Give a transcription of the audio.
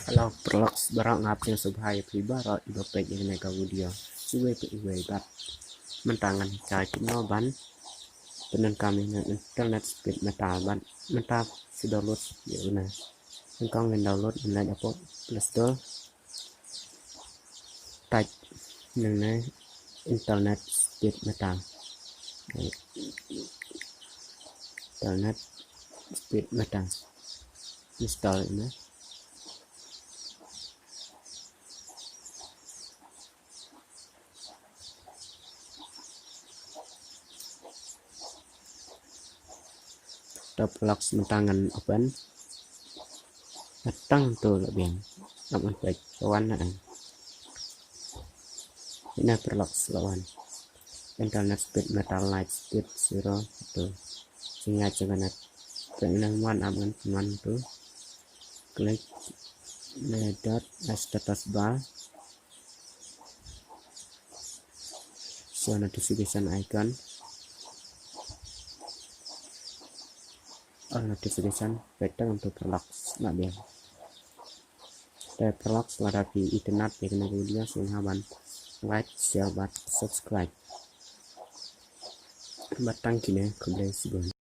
Kalau perlok barang ngapin subhai pribara iba pek yang naik video suwe pe iwe bat mentangan cai no ban penen kami na internet speed metal ban mental si download ya una engkau ngen download online apa plus do type neng internet speed metal internet speed metal install ini Perlok mentangan open datang tuh lebih aman baik kawan ini perlok lawan internet speed metal light speed 0 tuh sehingga jangan pengen aman tuh klik dot status bar show notification icon all notification button untuk perlok nak biar perlok suara di internet di video sehingga like share subscribe batang kini kembali sebuah